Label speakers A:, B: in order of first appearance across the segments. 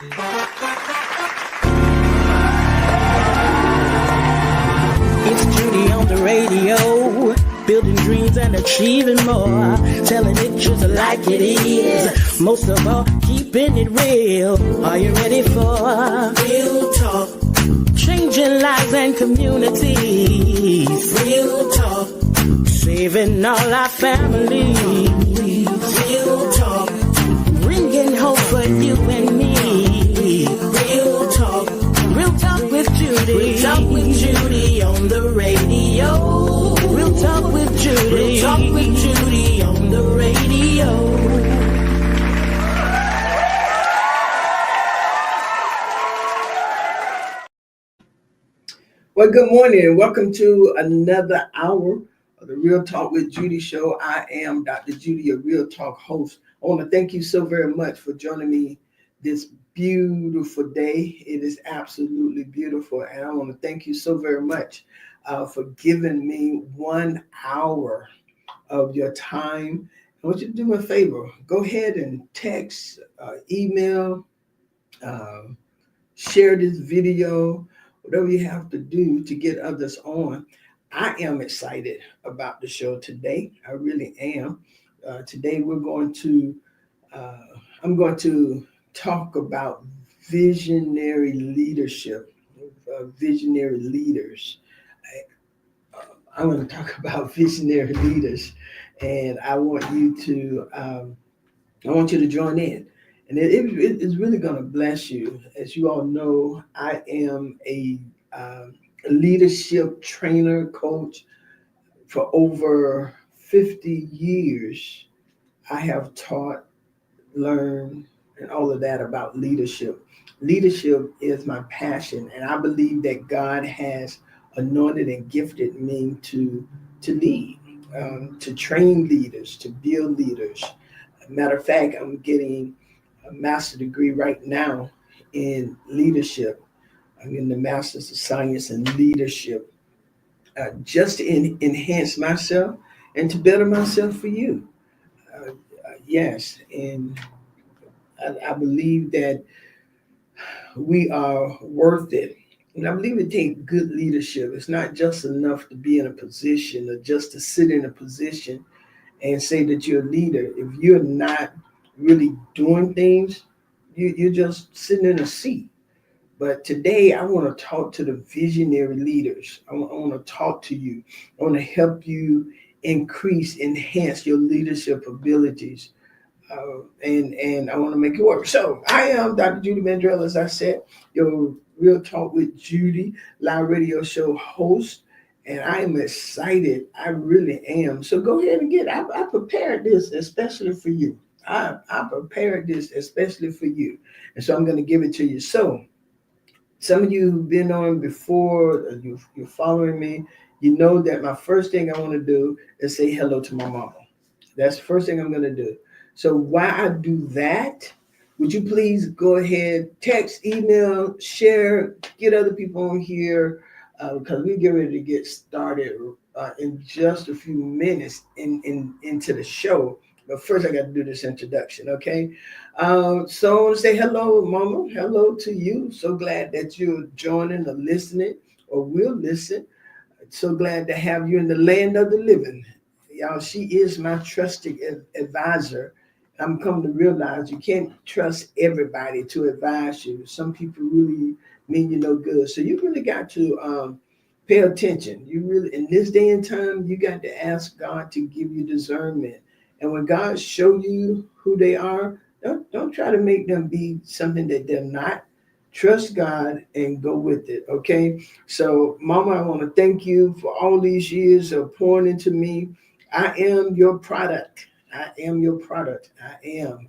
A: It's Judy on the radio, building dreams and achieving more, telling it just like it is. Most of all, keeping it real. Are you ready for real talk? Changing lives and communities. Real talk. Saving all our families. Real talk. Bringing hope for you and me. Real talk. Real talk with Judy. Real talk with Judy on the radio. Real talk with Judy. Real talk with Judy on the radio.
B: Well, good morning and welcome to another hour of the Real Talk with Judy show. I am Dr. Judy, your Real Talk host. I want to thank you so very much for joining me this beautiful day. It is absolutely beautiful, and I want to thank you so very much for giving me 1 hour of your time. I want you to do me a favor. Go ahead and text, email, share this video, whatever you have to do to get others on. I am excited about the show today. I really am. Today I'm going to talk about visionary leadership, visionary leaders. I'm going to talk about visionary leaders, and I want you to join in. And it's really going to bless you. As you all know, I am a leadership trainer, coach. For over 50 years, I have taught, learned, and all of that about leadership. Leadership is my passion, and I believe that God has anointed and gifted me to lead, to train leaders, to build leaders. Matter of fact, I'm getting a master's degree right now in leadership. I'm in the Master's of Science in Leadership, just to enhance myself and to better myself for you. Yes, and I believe that we are worth it. And I believe it takes good leadership. It's not just enough to be in a position or just to sit in a position and say that you're a leader. If you're not really doing things, you're just sitting in a seat. But today I want to talk to the visionary leaders. I want to talk to you. I want to help you enhance your leadership abilities. And I want to make it work. So I am Dr. Judy Mandrell, as I said, your Real Talk with Judy live radio show host. And I am excited. I really am. So go ahead and I prepared this especially for you. I prepared this especially for you. And so I'm going to give it to you. So some of you who've been on before, you're following me, you know that my first thing I want to do is say hello to my mama. That's the first thing I'm going to do. So while I do that, would you please go ahead, text, email, share, get other people on here, because we get ready to get started in just a few minutes into the show. But first, I got to do this introduction, okay? So say hello, Mama. Hello to you. So glad that you're joining or listening or will listen. So glad to have you in the land of the living. Y'all, she is my trusted advisor. I'm coming to realize you can't trust everybody to advise you. Some people really mean you no good. So you really got to pay attention. You really, in this day and time, you got to ask God to give you discernment. And when God show you who they are, don't try to make them be something that they're not. Trust God and go with it, okay? So, Mama, I want to thank you for all these years of pouring into me. I am your product. I am your product. I am.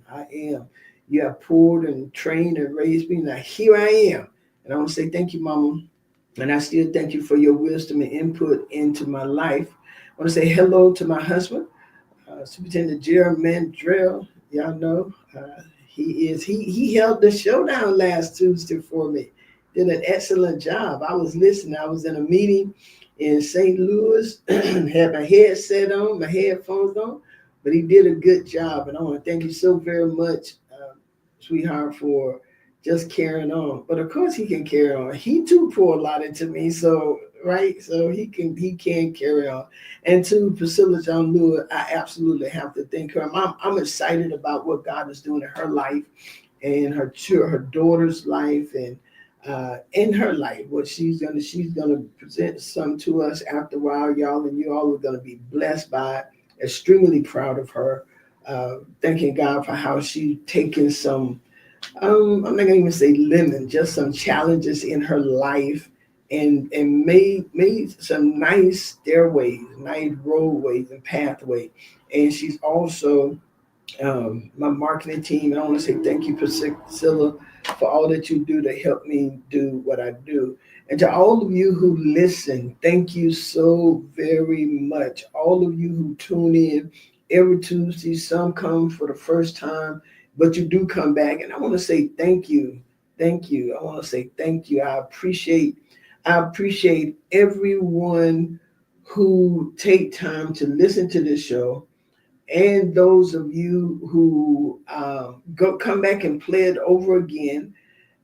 B: You have poured and trained and raised me. Now, here I am. And I want to say thank you, Mama. And I still thank you for your wisdom and input into my life. I want to say hello to my husband. Superintendent Jerry Mandrell, y'all know, he held the showdown last Tuesday for me. Did an excellent job. I was listening. I was in a meeting in St. Louis, had my headset on, my headphones on, but he did a good job. And I want to thank you so very much, sweetheart, for just carrying on. But of course he can carry on. He too poured a lot into me. So right. So he can carry on. And to Priscilla John Lewis, I absolutely have to thank her. I'm excited about what God is doing in her life and her daughter's life and in her life. What she's gonna present some to us after a while, y'all, and you all are gonna be blessed by it. Extremely proud of her. Thanking God for how she taken some I'm not gonna even say lemon, just some challenges in her life and made some nice stairways, nice roadways and pathways. And she's also my marketing team. And I want to say thank you, Priscilla, for all that you do to help me do what I do. And to all of you who listen, thank you so very much. All of you who tune in every Tuesday, some come for the first time, but you do come back. And I want to say thank you. Thank you. I want to say thank you. I appreciate everyone who take time to listen to this show and those of you who come back and play it over again,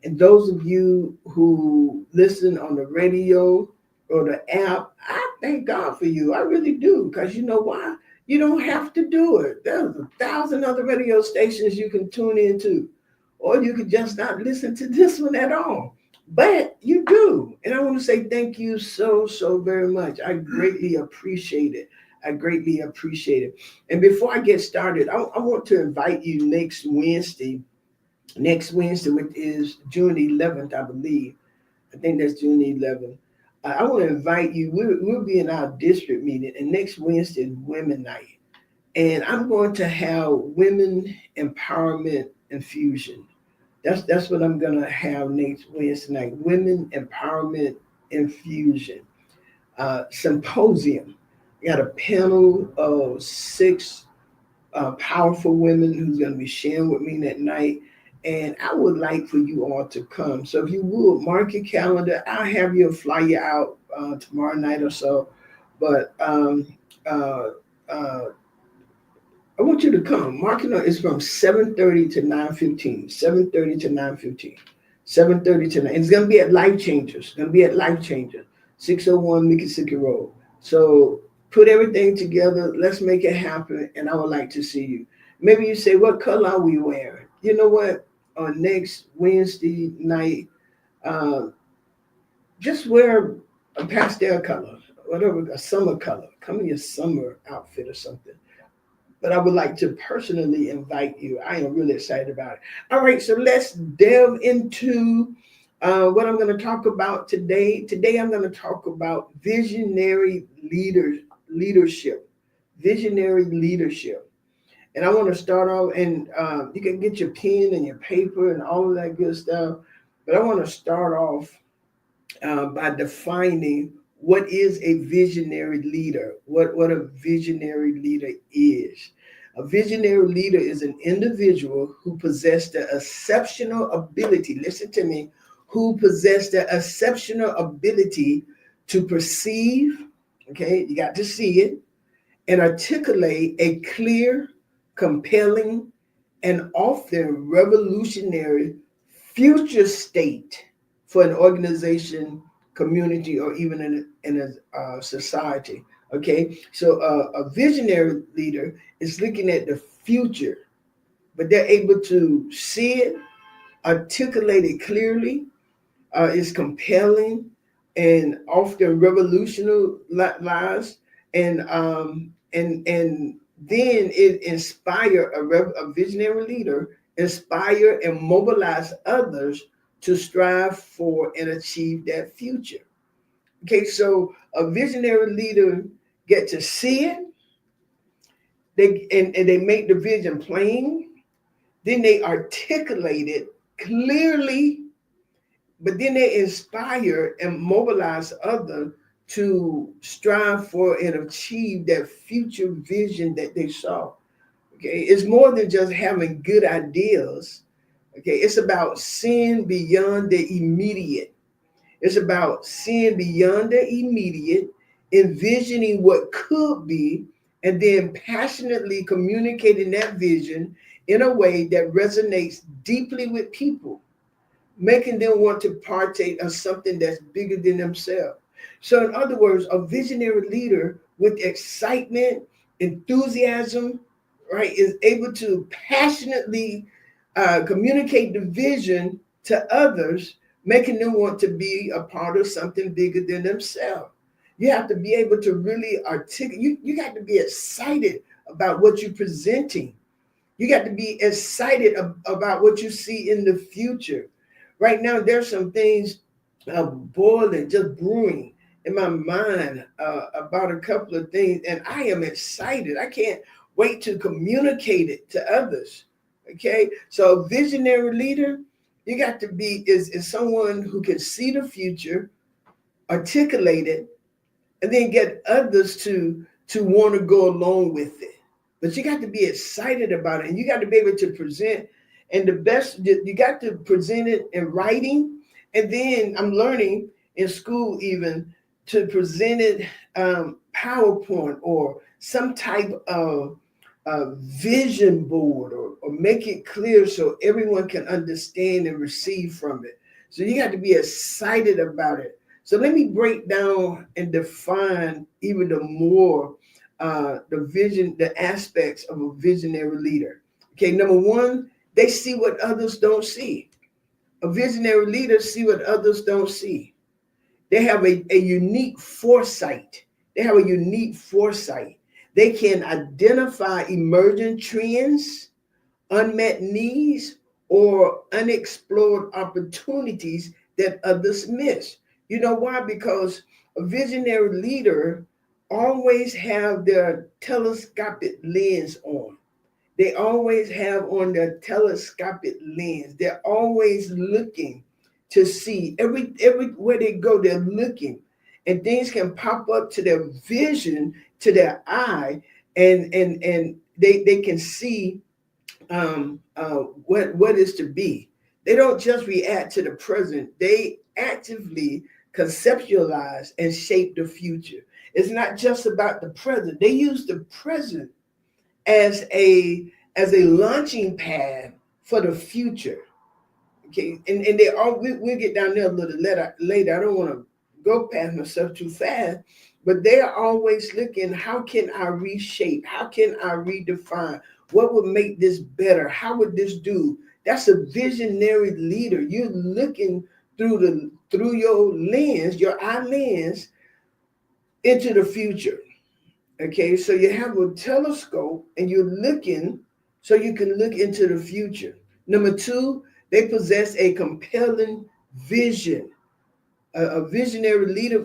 B: and those of you who listen on the radio or the app, I thank God for you. I really do, because you know why? You don't have to do it. There's 1,000 other radio stations you can tune into, or you could just not listen to this one at all. But you do. And I want to say thank you so, so very much. I greatly appreciate it. I greatly appreciate it. And before I get started, I want to invite you next Wednesday, which is June 11th, I believe. I think that's June 11th. I want to invite you. We'll be in our district meeting, and next Wednesday is Women Night. And I'm going to have Women Empowerment Infusion. That's what I'm going to have next Wednesday night. Women Empowerment Infusion Symposium. We got a panel of six powerful women who's going to be sharing with me that night. And I would like for you all to come. So if you would mark your calendar, I'll have you fly you out tomorrow night or so. But uh, uh, I want you to come. Marking is from 7:30 to 9:15. 7:30 to 9:15. 7:30 to 9. It's gonna be at Life Changers. It's gonna be at Life Changers, 601 Mickey Road. So put everything together. Let's make it happen. And I would like to see you. Maybe you say, what color are we wearing? You know what? On next Wednesday night, uh, just wear a pastel color, whatever, a summer color. Come in your summer outfit or something, but I would like to personally invite you. I am really excited about it. All right, so let's delve into what I'm going to talk about today. Today, I'm going to talk about leadership, visionary leadership. And I want to start off, and you can get your pen and your paper and all of that good stuff. But I want to start off by defining what is a visionary leader, what a visionary leader is. A visionary leader is an individual who possesses the exceptional ability, listen to me, who possess the exceptional ability to perceive, okay, you got to see it, and articulate a clear, compelling, and often revolutionary future state for an organization, community, or even in a society. Okay, so a visionary leader is looking at the future, but they're able to see it, articulate it clearly, is compelling, and often revolutionized, and then it inspire a visionary leader, inspire and mobilize others to strive for and achieve that future. Okay, so a visionary leader get to see it, and they make the vision plain, then they articulate it clearly, but then they inspire and mobilize others to strive for and achieve that future vision that they saw. Okay, it's more than just having good ideas. Okay, it's about seeing beyond the immediate. It's about seeing beyond the immediate, envisioning what could be, and then passionately communicating that vision in a way that resonates deeply with people. making them want to partake of something that's bigger than themselves. So, in other words, a visionary leader with excitement, enthusiasm, right, is able to passionately communicate the vision to others, making them want to be a part of something bigger than themselves. You have to be able to really articulate. You got to be excited about what you're presenting. You got to be excited about what you see in the future. Right now, there's some things boiling, just brewing in my mind about a couple of things, and I am excited. I can't wait to communicate it to others. Okay, so visionary leader, you got to be is someone who can see the future, articulate it, and then get others to want to go along with it. But you got to be excited about it, and you got to be able to present. And the best, you got to present it in writing. And then I'm learning in school even to present it PowerPoint or some type of vision board, or make it clear so everyone can understand and receive from it. So you got to be excited about it. So let me break down and define even the more the vision, the aspects of a visionary leader. Okay, number one, they see what others don't see. A visionary leader see what others don't see. They have a unique foresight. They have a unique foresight. They can identify emerging trends, unmet needs, or unexplored opportunities that others miss. You know why? Because a visionary leader always have their telescopic lens on. They always have on their telescopic lens. They're always looking to see everywhere they go. They're looking, and things can pop up to their vision, to their eye, and they can see what is to be. They don't just react to the present. They actively conceptualize and shape the future. It's not just about the present. They use the present as a launching pad for the future. Okay, and they all we'll get down there a little later. I don't want to go past myself too fast, but they're always looking, how can I reshape? How can I redefine? What would make this better? How would this do? That's a visionary leader. You're looking through your lens, your eye lens, into the future. Okay, so you have a telescope and you're looking so you can look into the future. Number two, they possess a compelling vision. A visionary leader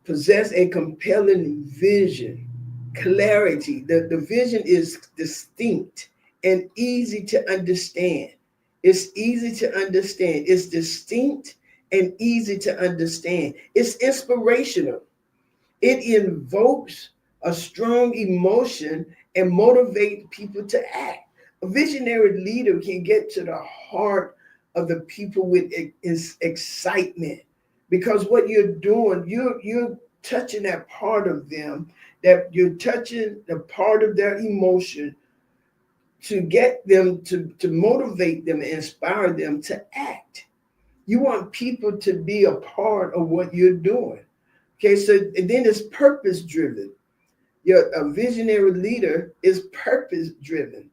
B: possess a compelling vision, clarity. The vision is distinct and easy to understand. It's easy to understand. It's distinct and easy to understand. It's inspirational. It invokes a strong emotion and motivate people to act. A visionary leader can get to the heart of the people with excitement, because what you're doing, you're touching that part of them, that you're touching the part of their emotion to get them to motivate them, inspire them to act. You want people to be a part of what you're doing. Okay, so and then it's purpose driven. A visionary leader is purpose driven.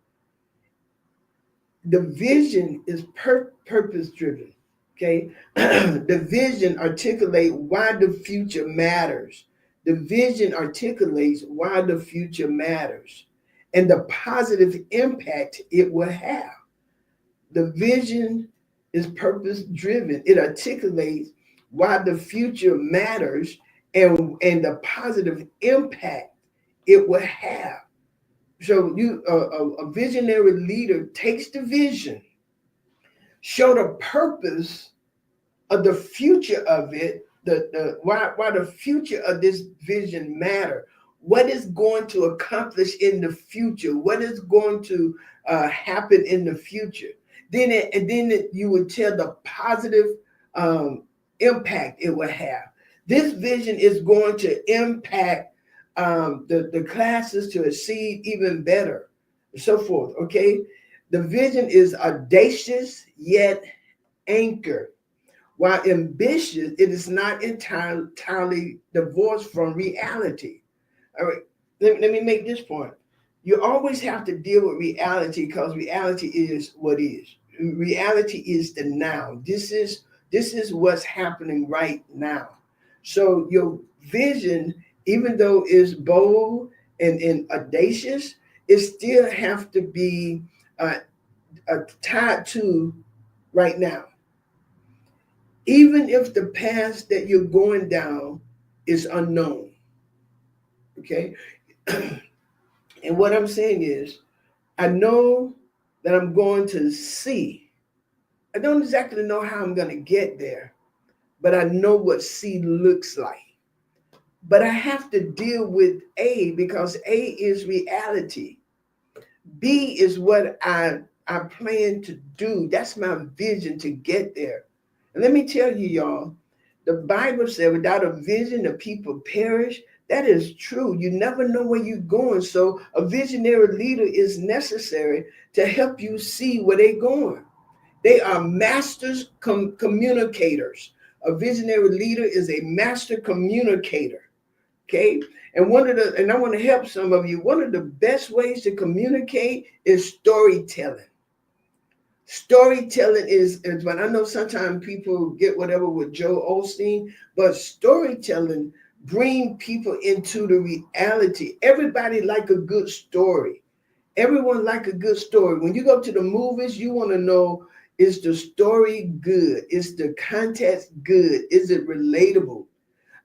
B: The vision is purpose driven. Okay, the vision articulates why the future matters. The vision articulates why the future matters and the positive impact it will have. The vision is purpose driven. It articulates why the future matters and the positive impact it will have. So a visionary leader takes the vision, show the purpose of the future of it, why the future of this vision matter, what is going to accomplish in the future, what is going to happen in the future. Then you would tell the positive impact it will have. This vision is going to impact the classes to exceed even better, and so forth. Okay, The vision is audacious yet anchored. While ambitious, it is not entirely divorced from reality. All right, let me make this point. You always have to deal with reality because reality is what is. Reality is the now. This is what's happening right now. So your vision, even though it's bold and audacious, it still have to be tied to right now. Even if the path that you're going down is unknown. Okay. And what I'm saying is, I know that I'm going to see. I don't exactly know how I'm going to get there, but I know what C looks like. But I have to deal with A because A is reality. B is what I plan to do. That's my vision to get there. And let me tell you, y'all, the Bible said, without a vision, the people perish. That is true. You never know where you're going. So a visionary leader is necessary to help you see where they're going. They are masters communicators. A visionary leader is a master communicator. Okay. And I want to help some of you. One of the best ways to communicate is storytelling. Storytelling is when I know sometimes people get whatever with Joe Osteen, but storytelling bring people into the reality. Everybody like a good story. Everyone like a good story. When you go to the movies, you want to know, is the story good? Is the context good? Is it relatable?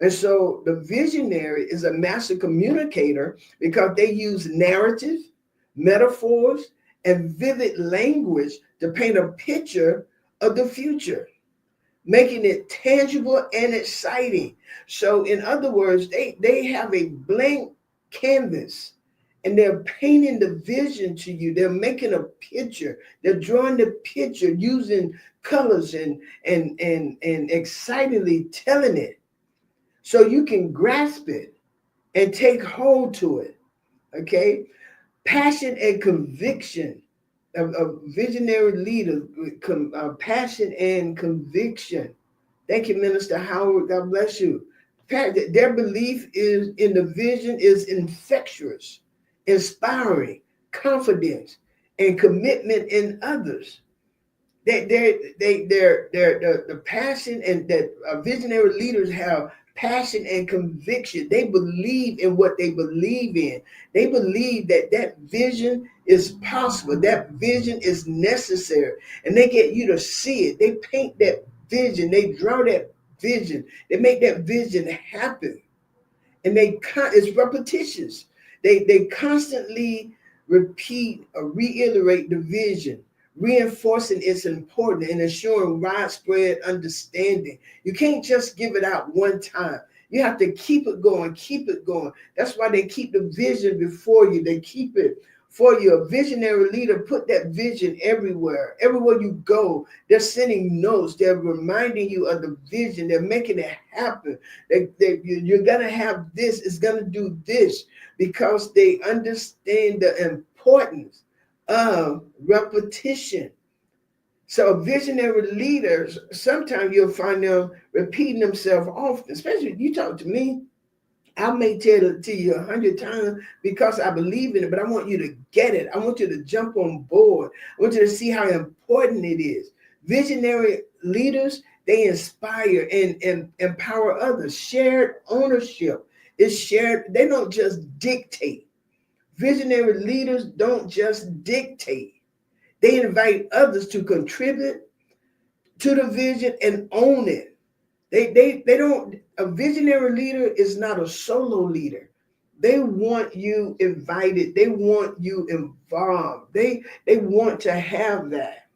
B: And so the visionary is a master communicator because they use narrative, metaphors, and vivid language to paint a picture of the future, making it tangible and exciting. So in other words, they have a blank canvas and they're painting the vision to you. They're making a picture. They're drawing the picture using colors and excitedly telling it so you can grasp it and take hold to it. Okay? Passion and conviction of visionary leaders, passion and conviction. Thank you, Minister Howard. God bless you. Their belief is in the vision is infectious, inspiring, confidence, and commitment in others. The passion and that visionary leaders have passion and conviction. They believe in what they believe in. They believe that that vision is possible. That vision is necessary, and they get you to see it. They paint that vision. They draw that vision. They make that vision happen, and it's repetitious. They constantly repeat or reiterate the vision, reinforcing its importance and ensuring widespread understanding. You can't just give it out one time. You have to keep it going, keep it going. That's why they keep the vision before you. They keep it for you. A visionary leader put that vision everywhere. Everywhere you go, they're sending notes. They're reminding you of the vision. They're making it happen. You're going to have this. It's going to do this because they understand the importance of repetition. So visionary leaders, sometimes you'll find them repeating themselves often, especially if you talk to me. I may tell it to you 100 times because I believe in it, but I want you to get it. I want you to jump on board. I want you to see how important it is. Visionary leaders, they inspire and empower others. Shared ownership is shared. They don't just dictate. Visionary leaders don't just dictate. They invite others to contribute to the vision and own it. They don't, a visionary leader is not a solo leader. They want you invited. They want you involved. They want to have that.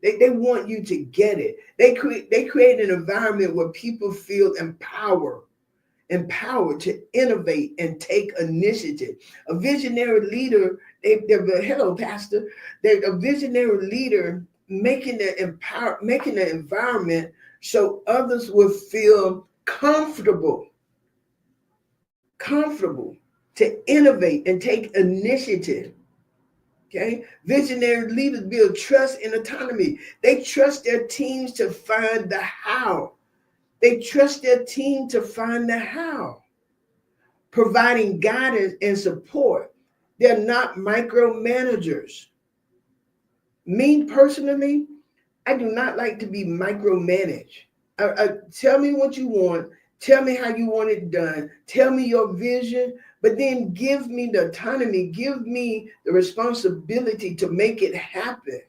B: They want you to get it. They create an environment where people feel empowered to innovate and take initiative. A visionary leader, hello, Pastor. They're a visionary leader making the environment so others will feel comfortable to innovate and take initiative. Okay, visionary leaders build trust and autonomy. They trust their teams to find the how. They trust their team to find the how, providing guidance and support. They're not micromanagers. Me personally, I do not like to be micromanaged. Tell me what you want. Tell me how you want it done. Tell me your vision, but then give me the autonomy. Give me the responsibility to make it happen.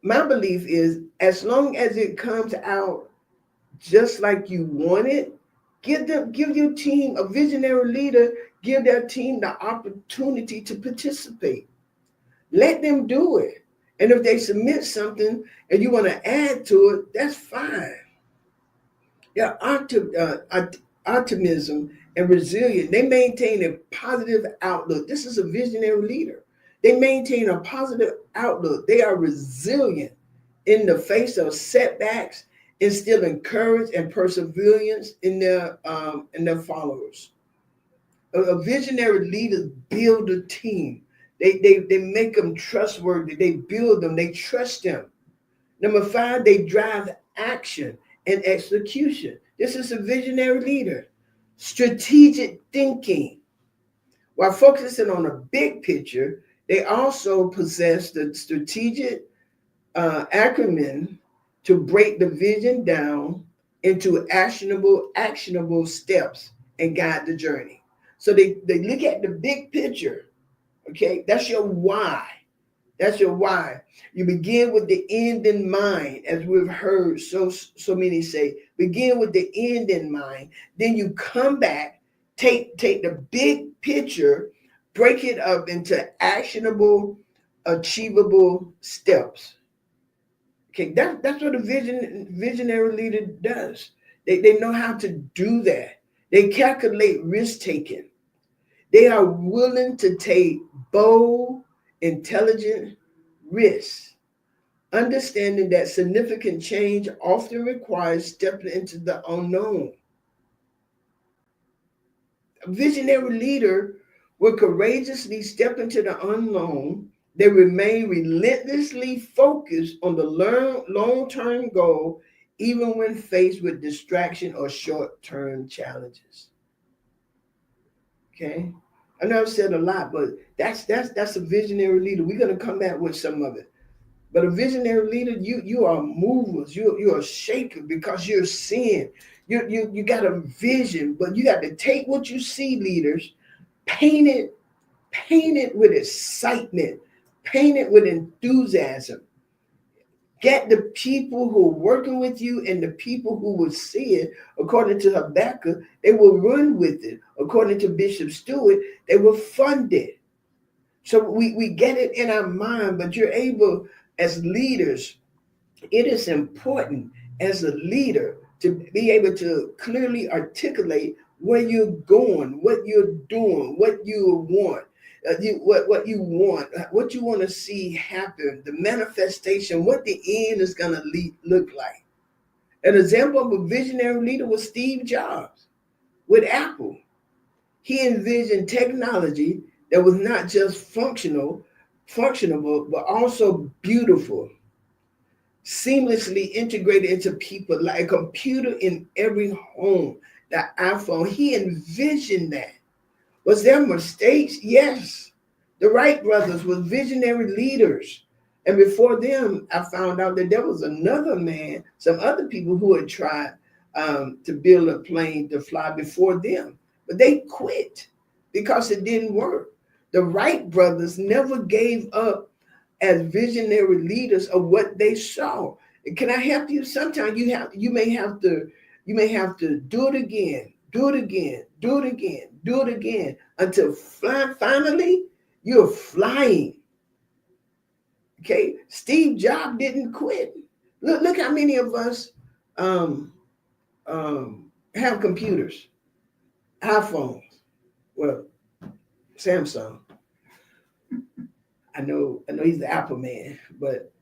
B: My belief is as long as it comes out just like you want it, give your team, a visionary leader, give their team the opportunity to participate. Let them do it. And if they submit something and you want to add to it, that's fine. Yeah, optimism and resilience. They maintain a positive outlook. This is a visionary leader. They maintain a positive outlook. They are resilient in the face of setbacks, instilling courage and perseverance in their followers. A visionary leader build a team. They make them trustworthy. They build them. They trust them. Number 5, they drive action and execution. This is a visionary leader. Strategic thinking. While focusing on the big picture, they also possess the strategic acumen to break the vision down into actionable steps and guide the journey. So they look at the big picture. Okay, that's your why. That's your why. You begin with the end in mind, as we've heard so many say. Begin with the end in mind. Then you come back, take the big picture, break it up into actionable, achievable steps. Okay, that's what a visionary leader does. They know how to do that. They calculate risk taking. They are willing to take bold, intelligent risks, understanding that significant change often requires stepping into the unknown. A visionary leader will courageously step into the unknown. They remain relentlessly focused on the long-term goal, even when faced with distraction or short-term challenges. Okay, I know I've said a lot, but that's a visionary leader. We're gonna come back with some of it. But a visionary leader, you are movers, you're a shaker because you're seeing. You got a vision, but you got to take what you see, leaders, paint it with excitement, paint it with enthusiasm. Get the people who are working with you and the people who will see it, according to Habakkuk, they will run with it. According to Bishop Stewart, they will fund it. So we get it in our mind, but you're able, as leaders, it is important as a leader to be able to clearly articulate where you're going, what you're doing, what you want. What you want, what you want to see happen, the manifestation, what the end is going to look like. An example of a visionary leader was Steve Jobs with Apple. He envisioned technology that was not just functional, but also beautiful, seamlessly integrated into people, like a computer in every home, the iPhone. He envisioned that. Was there mistakes? Yes. The Wright brothers were visionary leaders. And before them, I found out that there was another man, some other people who had tried to build a plane to fly before them. But they quit because it didn't work. The Wright brothers never gave up as visionary leaders of what they saw. Can I help you? Sometimes you may have to do it again, do it again, do it again, do it again until finally you're flying. Okay, Steve Jobs didn't quit. Look how many of us have computers, iPhones, well, Samsung. I know he's the Apple man, but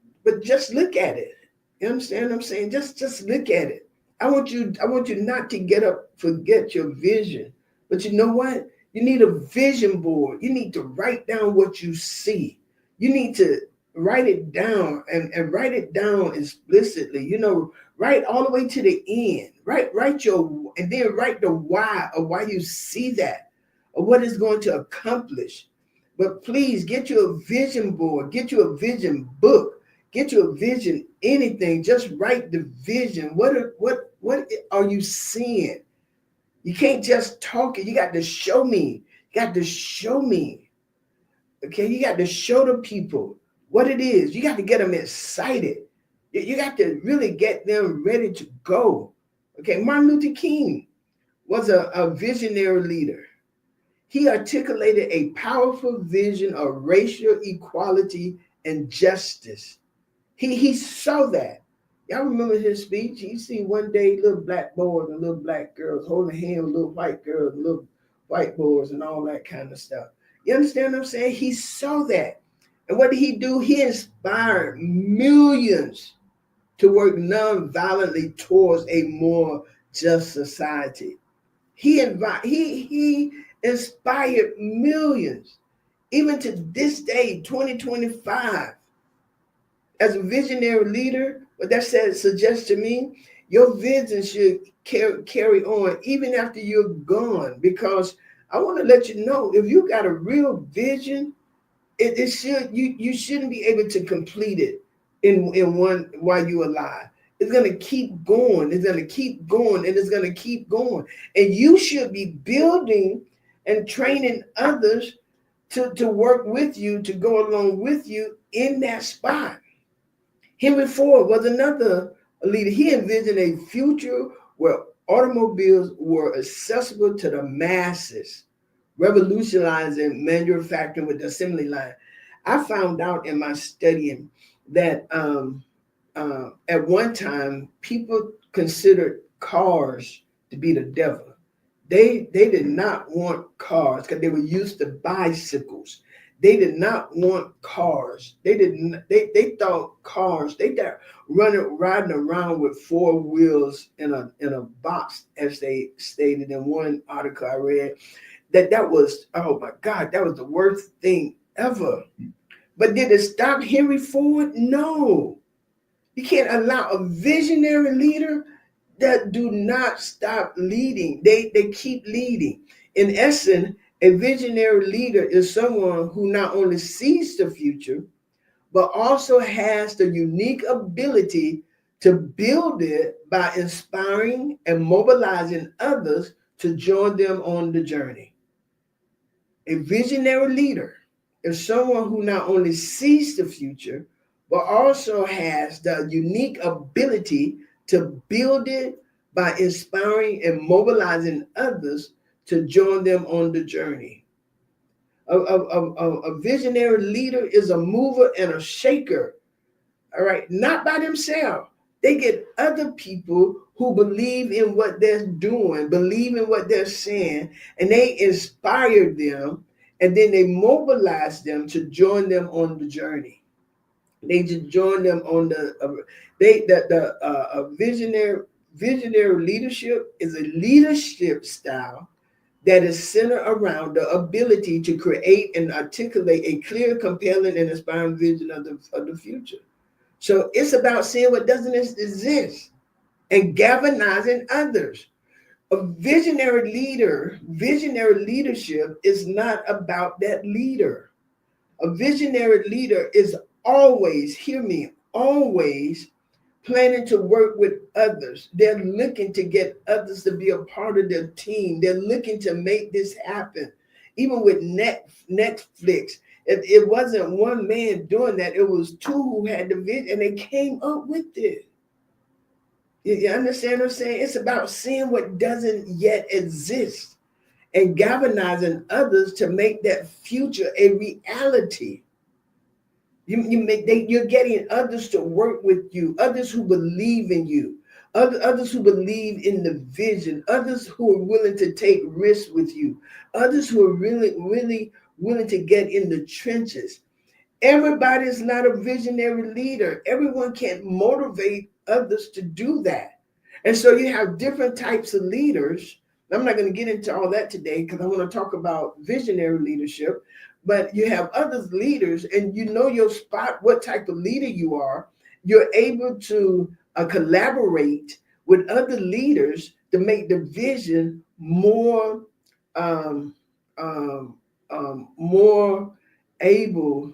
B: just look at it. You understand what I'm saying? Just look at it. I want you not to forget your vision. But you know what? You need a vision board. You need to write down what you see. You need to write it down and write it down explicitly. Write all the way to the end. Write your and then write the why of why you see that or what it's going to accomplish. But please get you a vision board, get you a vision book, get you a vision anything. Just write the vision. What are you seeing? You can't just talk it. You got to show me. You got to show me. Okay, you got to show the people what it is. You got to get them excited. You got to really get them ready to go. Okay, Martin Luther King was a visionary leader. He articulated a powerful vision of racial equality and justice. He saw that. Y'all remember his speech? He see one day little black boys and little black girls holding hands with little white girls, little white boys and all that kind of stuff. You understand what I'm saying? He saw that. And what did he do? He inspired millions to work non-violently towards a more just society. He inspired millions. Even to this day, 2025, as a visionary leader, what that suggests to me, your vision should carry on even after you're gone. Because I want to let you know, if you got a real vision, you shouldn't be able to complete it in one while you're alive. It's going to keep going. It's going to keep going, and it's going to keep going. And you should be building and training others to work with you, to go along with you in that spot. Henry Ford was another leader. He envisioned a future where automobiles were accessible to the masses, revolutionizing manufacturing with the assembly line. I found out in my studying that at one time, people considered cars to be the devil. They did not want cars because they were used to bicycles. They did not want cars. They thought cars. They thought riding around with four wheels in a box, as they stated in one article I read. That was, oh my God, that was the worst thing ever. But did it stop Henry Ford? No. You can't allow a visionary leader that do not stop leading. They keep leading. In essence, a visionary leader is someone who not only sees the future, but also has the unique ability to build it by inspiring and mobilizing others to join them on the journey. A visionary leader is someone who not only sees the future, but also has the unique ability to build it by inspiring and mobilizing others to join them on the journey. A visionary leader is a mover and a shaker, all right, not by themselves. They get other people who believe in what they're doing, believe in what they're saying, and they inspire them, and then they mobilize them to join them on the journey. They just join them on visionary leadership is a leadership style that is centered around the ability to create and articulate a clear, compelling, and inspiring vision of the future. So it's about seeing what doesn't exist and galvanizing others. A visionary leadership is not about that leader. A visionary leader is always, hear me, always planning to work with others. They're looking to get others to be a part of their team. They're looking to make this happen. Even with Netflix, it wasn't one man doing that. It was two who had the vision, and they came up with it. You understand what I'm saying? It's about seeing what doesn't yet exist and galvanizing others to make that future a reality. You're getting others to work with you, others who believe in you, others who believe in the vision, others who are willing to take risks with you, others who are really, really willing to get in the trenches. Everybody is not a visionary leader. Everyone can't motivate others to do that. And so you have different types of leaders I'm not going to get into all that today because I want to talk about visionary leadership. But you have other leaders, and you know your spot, what type of leader you are. You're able to collaborate with other leaders to make the vision um, um, more able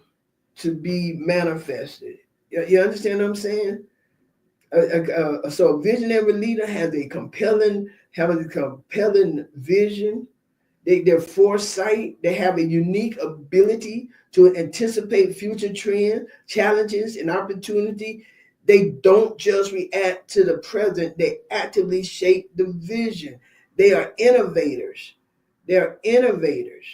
B: to be manifested. You understand what I'm saying? So a visionary leader have a compelling vision. Their foresight, they have a unique ability to anticipate future trends, challenges, and opportunity. They don't just react to the present, they actively shape the vision. They are innovators. They're innovators.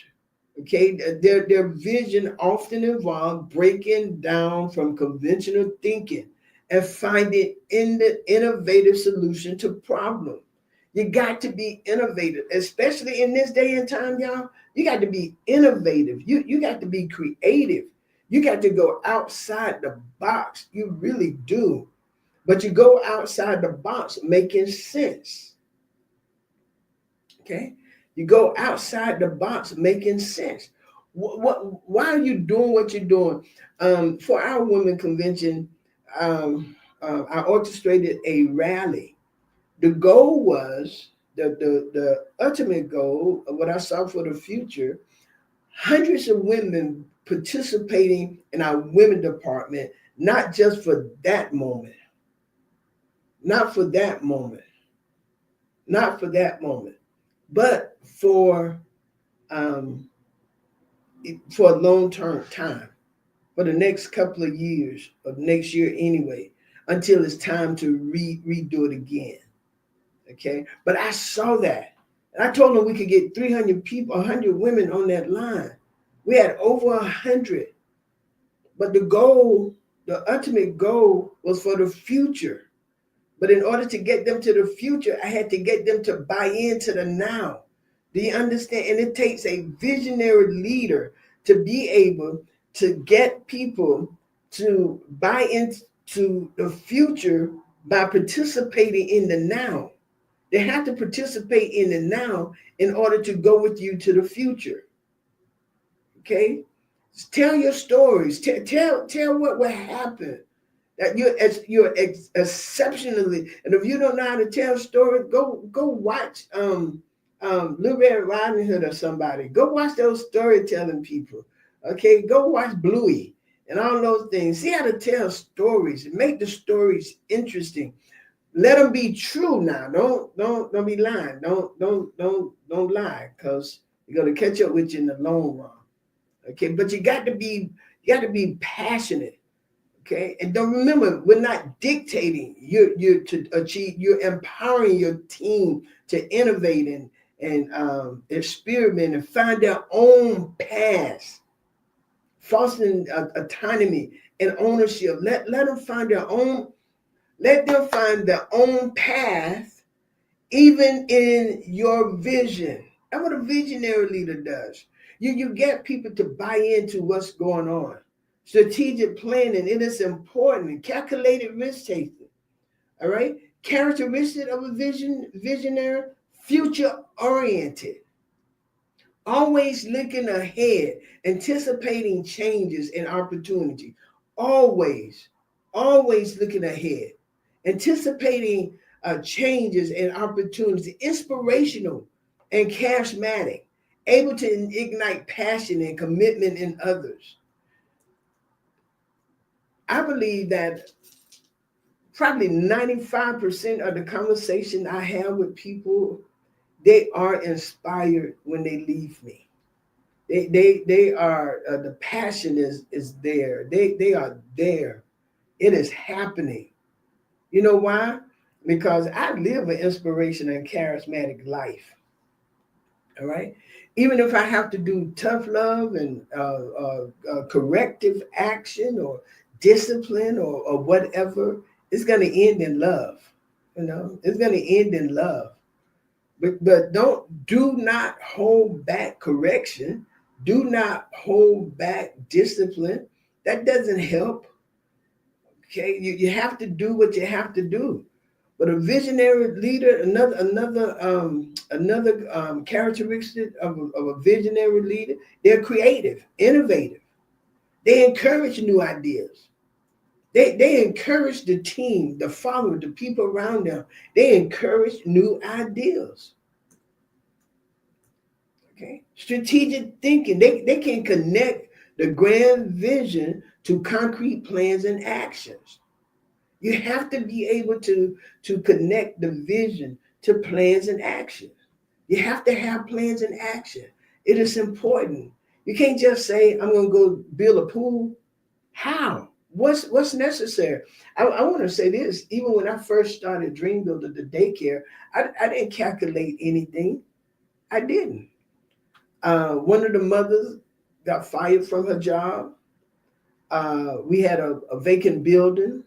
B: Okay, their vision often involves breaking down from conventional thinking and finding in the innovative solution to problems. You got to be innovative, especially in this day and time, y'all. You got to be innovative. You got to be creative. You got to go outside the box. You really do. But you go outside the box making sense. Okay? You go outside the box making sense. Why are you doing what you're doing? For our women convention, I orchestrated a rally. The goal was the ultimate goal of what I saw for the future, hundreds of women participating in our women department, not just for that moment, not for that moment, not for that moment, but um, for a long-term time, for the next couple of years, or next year anyway, until it's time to redo it again. Okay, but I saw that, and I told them we could get 300 people, 100 women on that line. We had over 100, but the ultimate goal was for the future. But in order to get them to the future, I had to get them to buy into the now. Do you understand? And it takes a visionary leader to be able to get people to buy into the future by participating in the now. They have to participate in the now in order to go with you to the future. Okay? Tell your stories. Tell what will happen. That you're exceptionally, and if you don't know how to tell stories, go watch Little Red Riding Hood or somebody. Go watch those storytelling people. Okay, go watch Bluey and all those things. See how to tell stories and make the stories interesting. Let them be true now. Don't be lying. Don't lie, because you're gonna catch up with you in the long run. Okay, but you got to be passionate. Okay, and don't remember, we're not dictating you to achieve. You're empowering your team to innovate and experiment and find their own paths, fostering autonomy and ownership. Let them find their own. Let them find their own path, even in your vision. That's what a visionary leader does. You get people to buy into what's going on. Strategic planning, it is important. Calculated risk taking. All right. Characteristic of a visionary, future oriented. Always looking ahead, anticipating changes and opportunity. Always, always looking ahead, anticipating changes and opportunities. Inspirational and charismatic, able to ignite passion and commitment in others. I believe that probably 95% of the conversation I have with people, they are inspired when they leave me. They are the passion is there. They are there. It is happening. You know why? Because I live an inspirational and charismatic life. All right. Even if I have to do tough love and corrective action or discipline or whatever, it's going to end in love. It's going to end in love. But do not hold back correction. Do not hold back discipline. That doesn't help. Okay, you have to do what you have to do. But a visionary leader, another characteristic of a visionary leader, they're creative, innovative. They encourage new ideas. They encourage the team, the followers, the people around them. They encourage new ideas. Okay. Strategic thinking. They can connect the grand vision to concrete plans and actions. You have to be able to connect the vision to plans and action. You have to have plans and action. It is important. You can't just say, I'm going to go build a pool. How? What's necessary? I want to say this. Even when I first started Dream Builder, the daycare, I didn't calculate anything. I didn't. One of the mothers got fired from her job. We had a vacant building,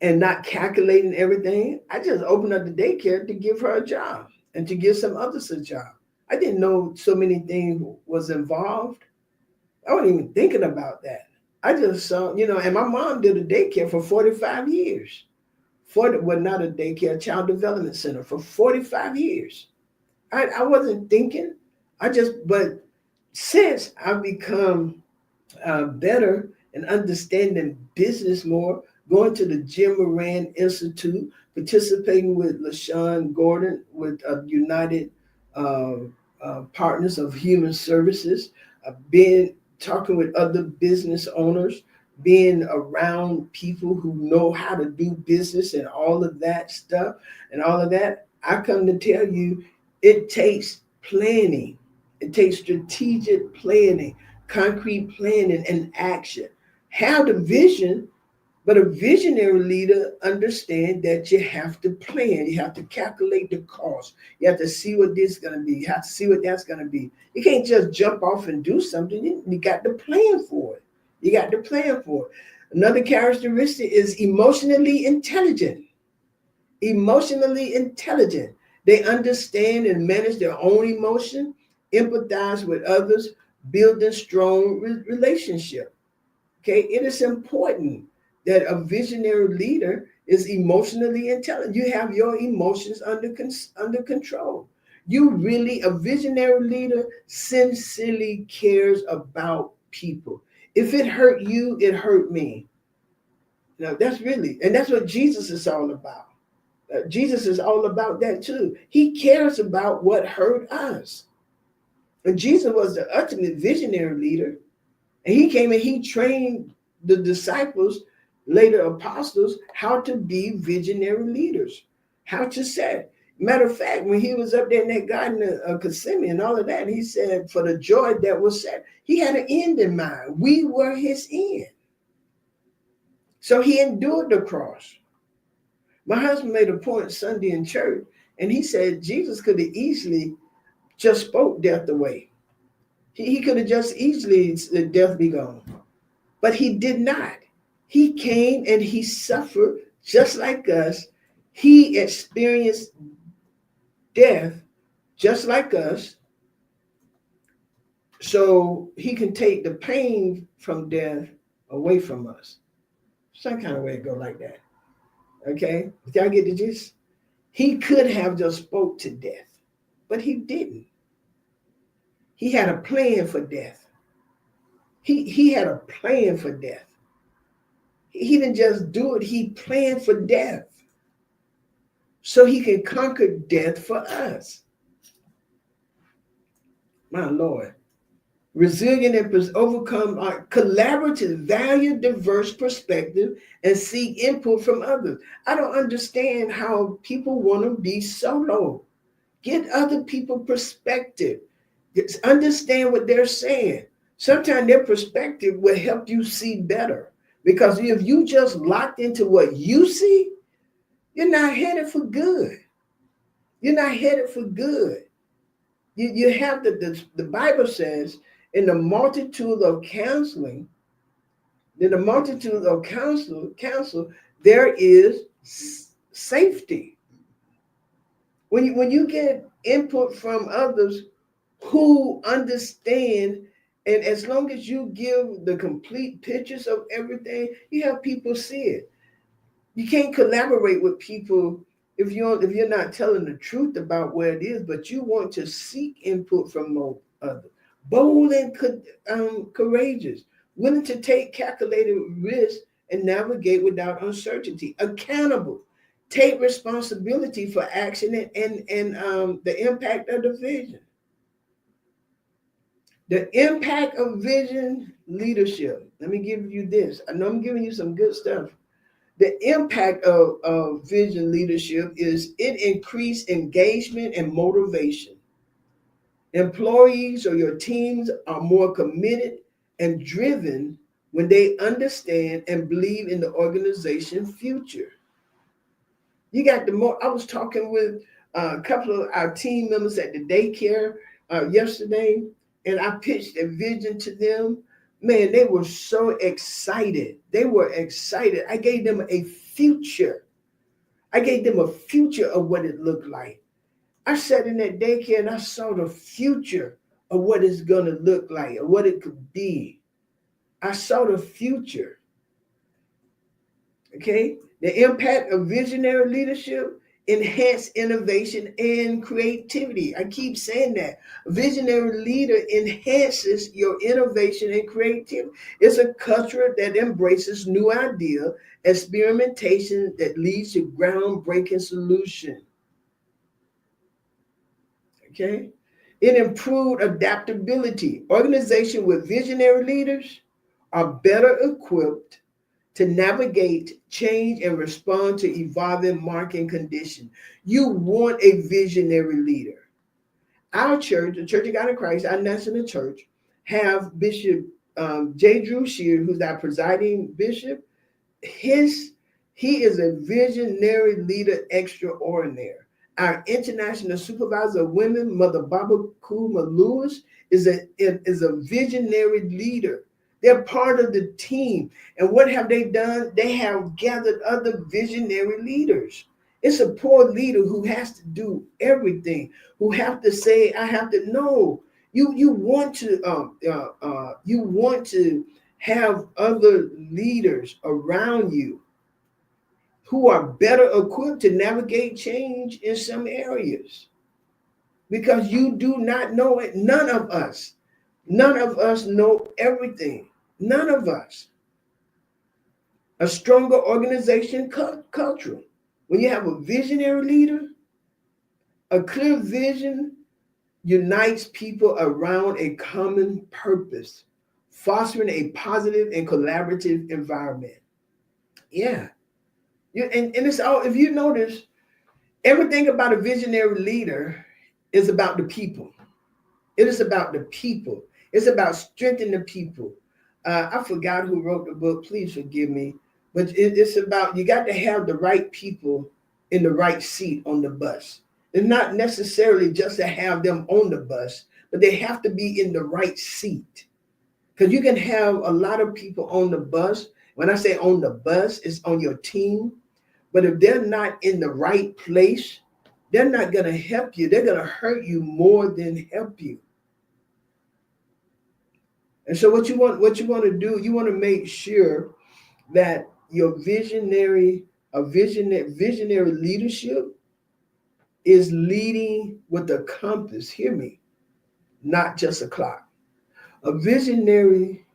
B: and not calculating everything, I just opened up the daycare to give her a job and to give some others a job. I didn't know so many things was involved. I wasn't even thinking about that. I just saw, and my mom did a daycare for 45 years. Not a daycare, child development center for 45 years. I wasn't thinking. But since I've become better and understanding business more, going to the Jim Moran Institute, participating with LaShawn Gordon with United Partners of Human Services, being talking with other business owners, being around people who know how to do business and all of that stuff and all of that. I come to tell you, it takes planning. It takes strategic planning, concrete planning, and action. Have the vision, but a visionary leader understands that you have to plan. You have to calculate the cost. You have to see what this is going to be. You have to see what that's going to be. You can't just jump off and do something. You got to plan for it. You got to plan for it. Another characteristic is emotionally intelligent. Emotionally intelligent. They understand and manage their own emotion, empathize with others, building strong relationship. Okay, it is important that a visionary leader is emotionally intelligent. You have your emotions under control. A visionary leader sincerely cares about people. If it hurt you, it hurt me. Now that's what Jesus is all about. Jesus is all about that too. He cares about what hurt us. And Jesus was the ultimate visionary leader. And he came and he trained the disciples, later apostles, how to be visionary leaders, how to set. Matter of fact, when he was up there in that garden of Gethsemane and all of that, he said, for the joy that was set, he had an end in mind. We were his end. So he endured the cross. My husband made a point Sunday in church, and he said Jesus could have easily just spoke death away. He could have just easily let death be gone. But he did not. He came and he suffered just like us. He experienced death just like us. So he can take the pain from death away from us. Some kind of way to go like that. Okay? Y'all get the gist? He could have just spoke to death, but he didn't. He had a plan for death. He had a plan for death. He didn't just do it. He planned for death so he can conquer death for us. My Lord. Resilient and overcome our collaborative, value diverse perspective and seek input from others. I don't understand how people want to be solo. Get other people's perspective. Understand what they're saying. Sometimes their perspective will help you see better. Because if you just locked into what you see, you're not headed for good. You're not headed for good. You have the Bible says, in the multitude of counseling, counsel, there is safety. When you get input from others who understand, and as long as you give the complete pictures of everything, you have people see it. You can't collaborate with people if you're not telling the truth about where it is, but you want to seek input from others. Bold and courageous, willing to take calculated risks and navigate without uncertainty. Accountable, take responsibility for action and the impact of the vision. The impact of vision leadership. Let me give you this. I know I'm giving you some good stuff. The impact of vision leadership is it increased engagement and motivation. Employees or your teams are more committed and driven when they understand and believe in the organization's future. You got the more. I was talking with a couple of our team members at the daycare yesterday, and I pitched a vision to them. Man, they were so excited. They were excited. I gave them a future. I gave them a future of what it looked like. I sat in that daycare and I saw the future of what it's going to look like, or what it could be. I saw the future. Okay? The impact of visionary leadership enhance innovation and creativity. I keep saying that. A visionary leader enhances your innovation and creativity. It's a culture that embraces new idea, experimentation that leads to groundbreaking solution. Okay? It improved adaptability. Organizations with visionary leaders are better equipped to navigate change and respond to evolving market conditions. You want a visionary leader. Our church, the Church of God in Christ, our national church, have Bishop J. Drew Shear, who's our presiding bishop. He is a visionary leader extraordinary. Our international supervisor of women, Mother Barbara Kuma Lewis, is a visionary leader. They're part of the team. And what have they done? They have gathered other visionary leaders. It's a poor leader who has to do everything, who have to say, I have to know. You want to have other leaders around you who are better equipped to navigate change in some areas, because you do not know it. None of us know everything. None of us. A stronger organization culture. When you have a visionary leader, a clear vision unites people around a common purpose, fostering a positive and collaborative environment. Yeah. And it's all, if you notice, everything about a visionary leader is about the people. It is about the people. It's about strengthening the people. I forgot who wrote the book. Please forgive me. But it's about, you got to have the right people in the right seat on the bus. It's not necessarily just to have them on the bus, but they have to be in the right seat. Because you can have a lot of people on the bus. When I say on the bus, it's on your team. But if they're not in the right place, they're not going to help you. They're going to hurt you more than help you. And so what you want to do, you want to make sure that your visionary leadership is leading with a compass. Hear me, not just a clock. A visionary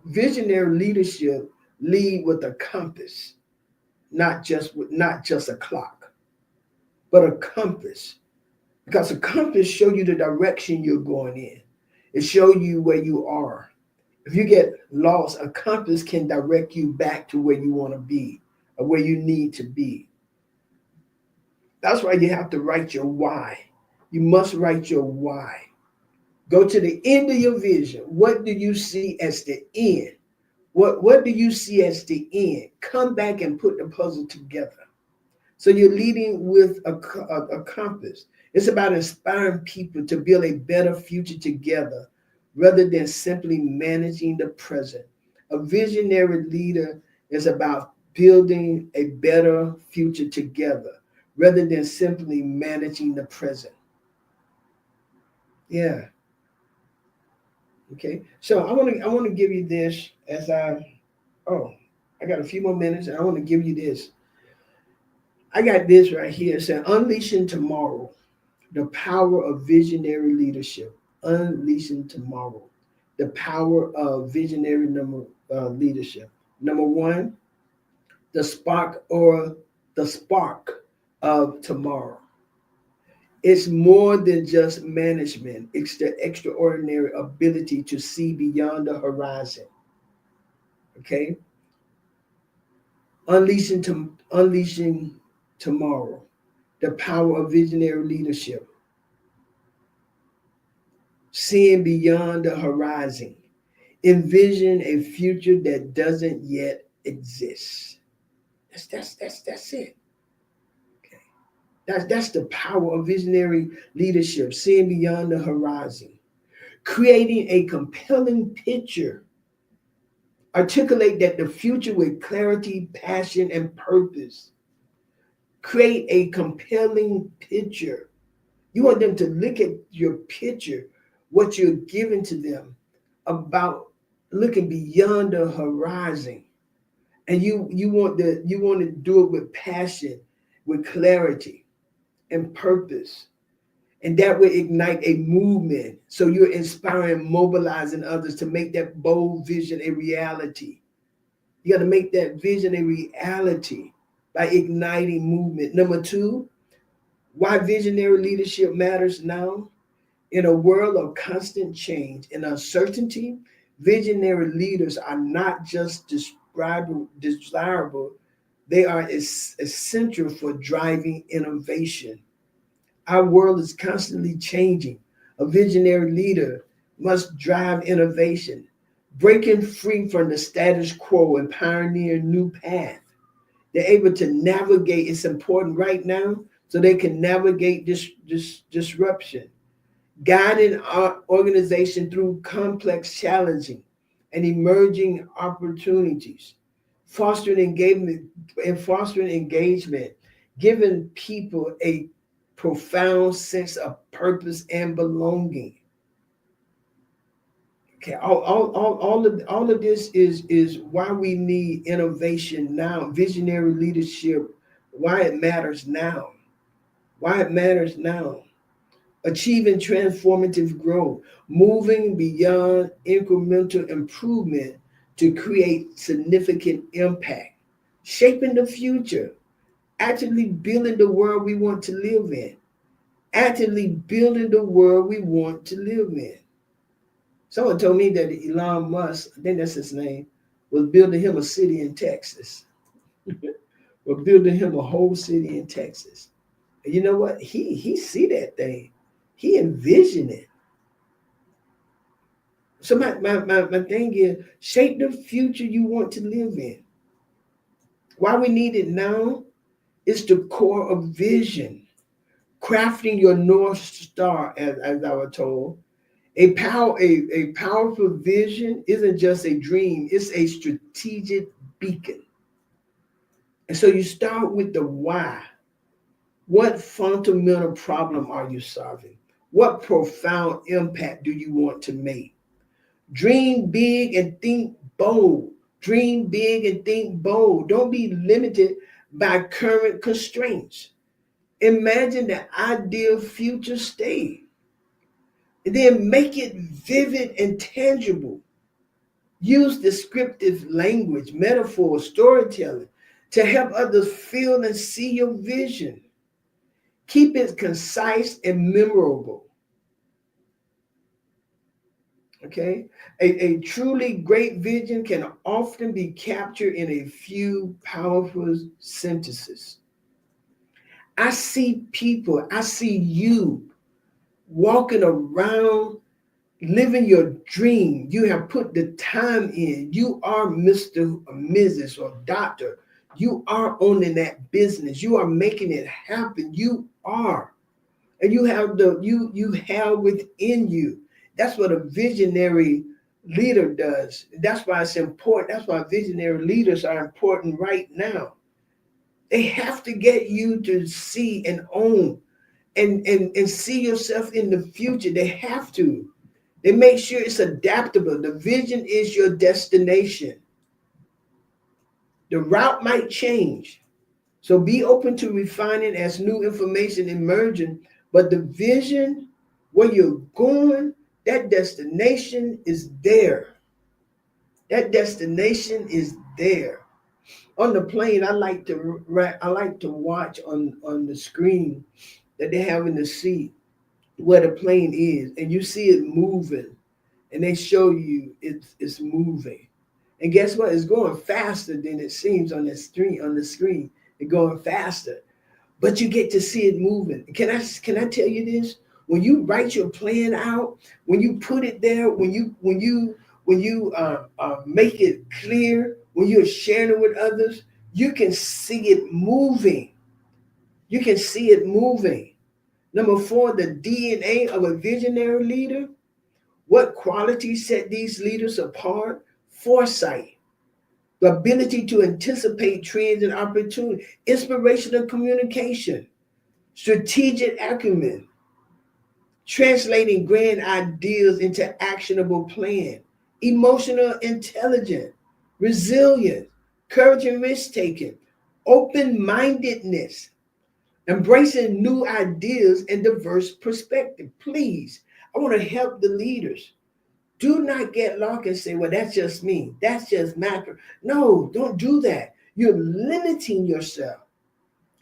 B: leadership lead with a compass, not just a clock, but a compass. Because a compass show you the direction you're going in. It show you where you are. If you get lost, a compass can direct you back to where you want to be or where you need to be. That's why you have to write your why. You must write your why. Go to the end of your vision. What do you see as the end? What do you see as the end? Come back and put the puzzle together. So you're leading with a compass. It's about inspiring people to build a better future together rather than simply managing the present. A visionary leader is about building a better future together rather than simply managing the present. Yeah. Okay. So I want to give you this I got a few more minutes and I want to give you this. I got this right here. It said, Unleashing Tomorrow, the power of visionary leadership. Unleashing Tomorrow, the power of visionary leadership. Number one, the spark of tomorrow. It's more than just management. It's the extraordinary ability to see beyond the horizon. Okay? Unleashing tomorrow. The power of visionary leadership. Seeing beyond the horizon. Envision a future that doesn't yet exist. That's it. Okay. That's the power of visionary leadership, seeing beyond the horizon. Creating a compelling picture. Articulate that the future with clarity, passion, and purpose. Create a compelling picture. You want them to look at your picture, what you're giving to them about looking beyond the horizon. And you want to do it with passion, with clarity and purpose. And that will ignite a movement. So you're inspiring, mobilizing others to make that bold vision a reality. You got to make that vision a reality by igniting movement. Number two, why visionary leadership matters now. In a world of constant change and uncertainty, visionary leaders are not just desirable, they are essential for driving innovation. Our world is constantly changing. A visionary leader must drive innovation, breaking free from the status quo and pioneer new paths. They're able to navigate. It's important right now so they can navigate this disruption, guiding our organization through complex challenging and emerging opportunities, fostering engagement, giving people a profound sense of purpose and belonging. Okay, all of this is why we need innovation now, visionary leadership, why it matters now. Why it matters now. Achieving transformative growth, moving beyond incremental improvement to create significant impact, shaping the future, actively building the world we want to live in, actively building the world we want to live in. Someone told me that Elon Musk, I think that's his name, was building him a city in Texas. We're building him a whole city in Texas. And you know what? He see that thing. He envisioned it. So my thing is, shape the future you want to live in. Why we need it now is the core of vision. Crafting your North Star, as I was told. A powerful vision isn't just a dream, it's a strategic beacon. And so you start with the why. What fundamental problem are you solving? What profound impact do you want to make? Dream big and think bold. Dream big and think bold. Don't be limited by current constraints. Imagine the ideal future state. And then make it vivid and tangible. Use descriptive language, metaphor, storytelling to help others feel and see your vision. Keep it concise and memorable. Okay? A truly great vision can often be captured in a few powerful sentences. I see people, I see you walking around living your dream. You have put the time in. You are Mr. or Mrs. or Doctor. You are owning that business. You are making it happen. You are. And you have you have within you. That's what a visionary leader does. That's why it's important. That's why visionary leaders are important right now. They have to get you to see and own and see yourself in the future. They have to. They make sure it's adaptable. The vision is your destination. The route might change, So be open to refining as new information emerging. But the vision, where you're going, that destination is there. That destination is there. On the plane, I like to watch on the screen that they have in the seat where the plane is, and you see it moving, and they show you it's moving. And guess what? It's going faster than it seems on the screen. On the screen, it's going faster, but you get to see it moving. Can I tell you this? When you write your plan out, when you put it there, when you make it clear, when you're sharing it with others, you can see it moving. You can see it moving. Number 4, the DNA of a visionary leader. What qualities set these leaders apart? Foresight, the ability to anticipate trends and opportunities, inspirational communication, strategic acumen, translating grand ideas into actionable plan, emotional intelligence, resilience, courage and risk taking, open-mindedness, embracing new ideas and diverse perspective. Please, I want to help the leaders. Do not get lost and say, well, that's just me. That's just macro. No, don't do that. You're limiting yourself.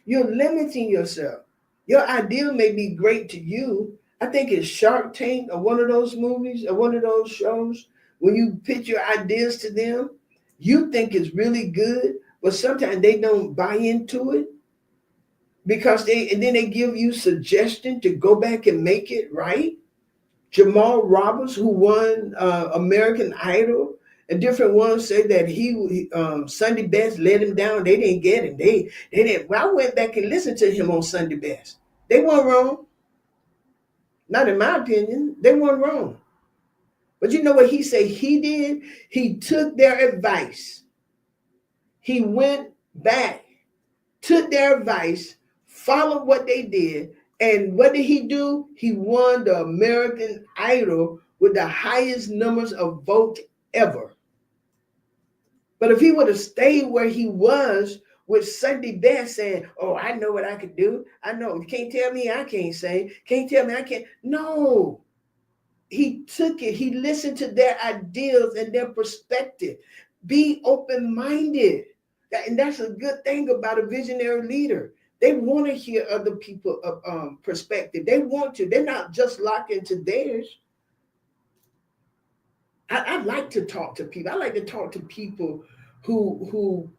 B: You're limiting yourself. Your idea may be great to you. I think it's Shark Tank or one of those movies or one of those shows. When you pitch your ideas to them, you think it's really good, but sometimes they don't buy into it because then they give you suggestion to go back and make it right. Jamal Roberts, who won American Idol, and different ones say that he Sunday Best let him down. They didn't get him. They didn't. Well, I went back and listened to him on Sunday Best. They weren't wrong. Not in my opinion. They weren't wrong. But you know what he said he did? He took their advice. He went back, took their advice, followed what they did, and what did he do? He won the American Idol with the highest numbers of votes ever. But if he would have stayed where he was with Sunday Best saying, oh, I know what I could do. I know. You can't tell me I can't sing. Can't tell me I can't. No. He took it. He listened to their ideas and their perspective. Be open-minded. And that's a good thing about a visionary leader. They want to hear other people's perspective. They want to. They're not just locked into theirs. I like to talk to people. I like to talk to people who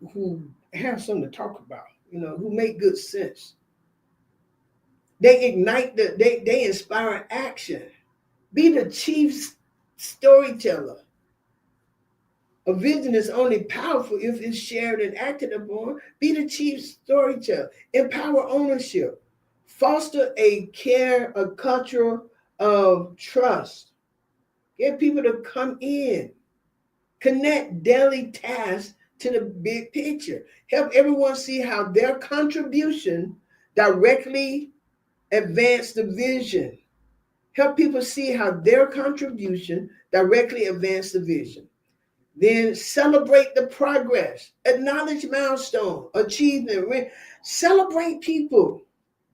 B: have something to talk about, who make good sense. They ignite they inspire action. Be the chief storyteller. A vision is only powerful if it's shared and acted upon. Be the chief storyteller. Empower ownership. Foster a culture of trust. Get people to come in. Connect daily tasks to the big picture. Help everyone see how their contribution directly advance the vision. Help people see how their contribution directly advance the vision. Then celebrate the progress. Acknowledge milestone, achievement. Celebrate people.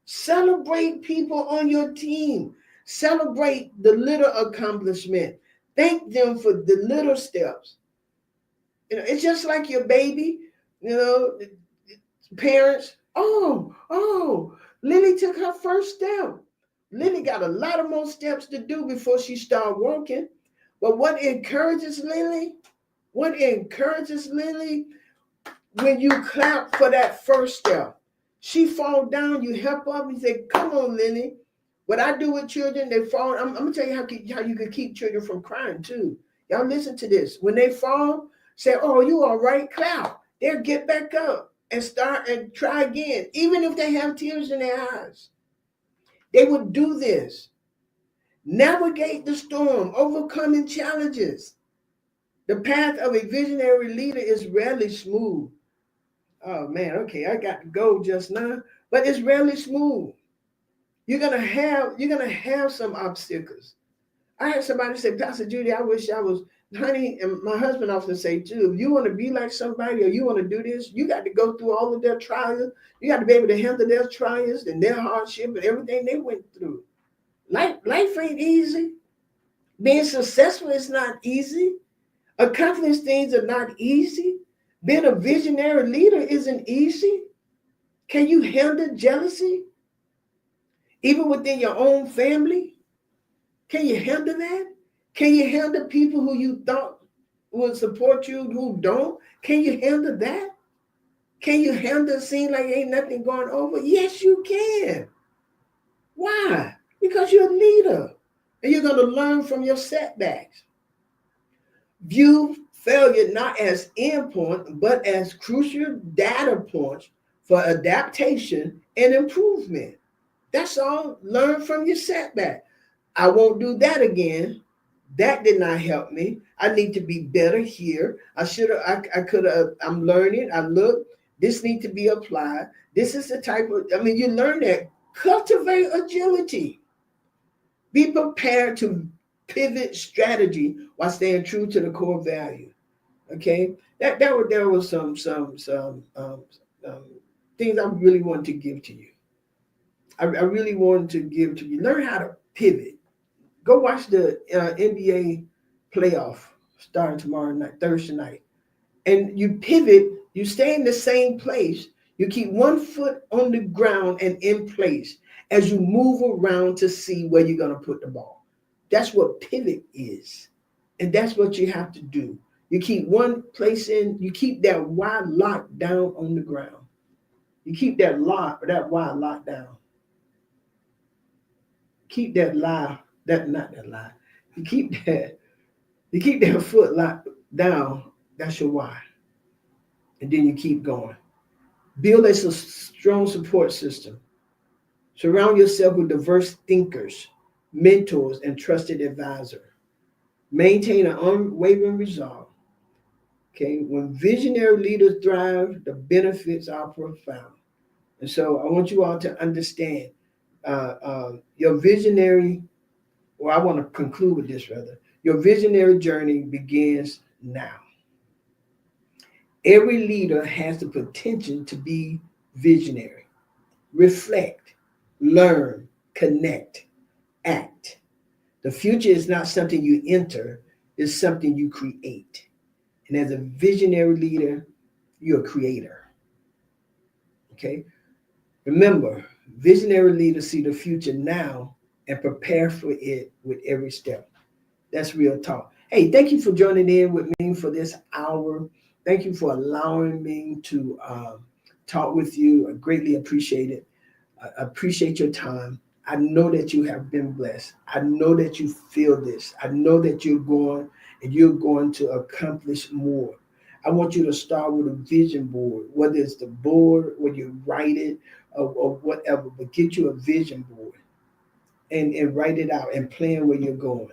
B: Celebrate people on your team. Celebrate the little accomplishment. Thank them for the little steps. It's just like your baby, parents. Oh, Lily took her first step. Lily got a lot of more steps to do before she started walking. But what encourages Lily? When you clap for that first step. She fall down, you help up, and say, come on, Lily. What I do with children, they fall. I'm going to tell you how you can keep children from crying, too. Y'all listen to this. When they fall, say, oh, you all right? Clap. They'll get back up and start and try again, even if they have tears in their eyes. They would do this. Navigate the storm, overcoming challenges. The path of a visionary leader is rarely smooth. Oh, man, okay, I got to go just now, but it's rarely smooth. You're gonna have some obstacles. I had somebody say, Pastor Judy, I wish I was honey, and my husband often say too, if you want to be like somebody or you want to do this, you got to go through all of their trials. You got to be able to handle their trials and their hardship and everything they went through. Life ain't easy. Being successful is not easy. Accomplishing things are not easy. Being a visionary leader isn't easy. Can you handle jealousy? Even within your own family? Can you handle that? Can you handle people who you thought would support you who don't? Can you handle that? Can you handle seeing like ain't nothing going over? Yes, you can. Why? Because you're a leader and you're going to learn from your setbacks. View failure not as endpoint, but as crucial data points for adaptation and improvement. That's all. Learn from your setback. I won't do that again. That did not help me. I need to be better here. I could have, I'm learning. This needs to be applied. This is the type of, you learn that. Cultivate agility. Be prepared to pivot strategy while staying true to the core value. Okay, there was some things I really wanted to give to you. I really wanted to give to you. Learn how to pivot. Go watch the NBA playoff starting tomorrow night, Thursday night, and you pivot. You stay in the same place. You keep one foot on the ground and in place as you move around to see where you're going to put the ball. That's what pivot is. And that's what you have to do. You keep one place in, you keep that Y locked down on the ground. You keep that Y locked down. Keep that lie, not that lie. You keep that foot locked down, that's your Y. And then you keep going. Build a strong support system. Surround yourself with diverse thinkers, mentors, and trusted advisors. Maintain an unwavering resolve. Okay, when visionary leaders thrive, the benefits are profound. And so I want you all to understand your visionary, or I want to conclude with this rather. Your visionary journey begins now. Every leader has the potential to be visionary. Reflect, learn, connect, act. The future is not something you enter, it's something you create. And as a visionary leader, you're a creator. Okay? Remember, visionary leaders see the future now and prepare for it with every step. That's real talk. Hey, thank you for joining in with me for this hour. Thank you for allowing me to talk with you. I greatly appreciate it. I appreciate your time. I know that you have been blessed. I know that you feel this. I know that you're going to accomplish more. I want you to start with a vision board, whether it's the board, whether you write it or whatever, but get you a vision board and write it out and plan where you're going.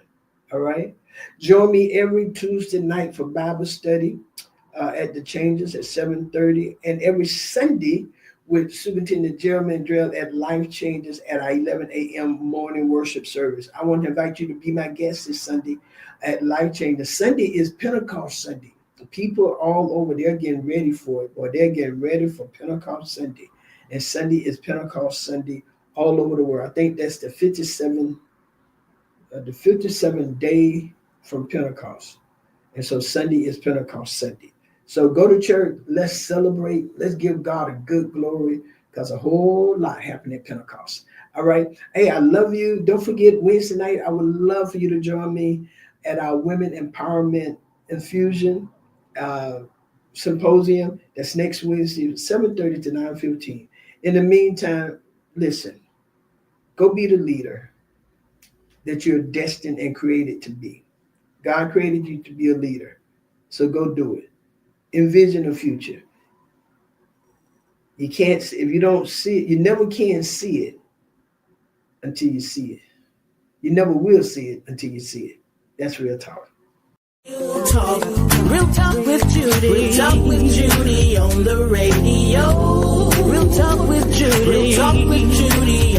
B: All right. Join me every Tuesday night for Bible study at the Changes at 7:30, and every Sunday with Superintendent Jeremy Andrell at Life Changes at our 11 a.m. morning worship service. I want to invite you to be my guest this Sunday at Life Changes. Sunday is Pentecost Sunday. People all over, they're getting ready for it, or they're getting ready for Pentecost Sunday. And Sunday is Pentecost Sunday all over the world. I think that's the 57th day from Pentecost. And so Sunday is Pentecost Sunday. So go to church. Let's celebrate. Let's give God a good glory, because a whole lot happened at Pentecost. All right. Hey, I love you. Don't forget Wednesday night. I would love for you to join me at our Women Empowerment Infusion Symposium. That's next Wednesday, 7:30 to 9:15. In the meantime, listen, go be the leader that you're destined and created to be. God created you to be a leader. So go do it. Envision a future. You can't, if you don't see it, you never can see it until you see it. You never will see it until you see it. That's real talk.
A: Real talk with Judy. Real talk with Judy on the radio. Real talk with Judy. Real talk with Judy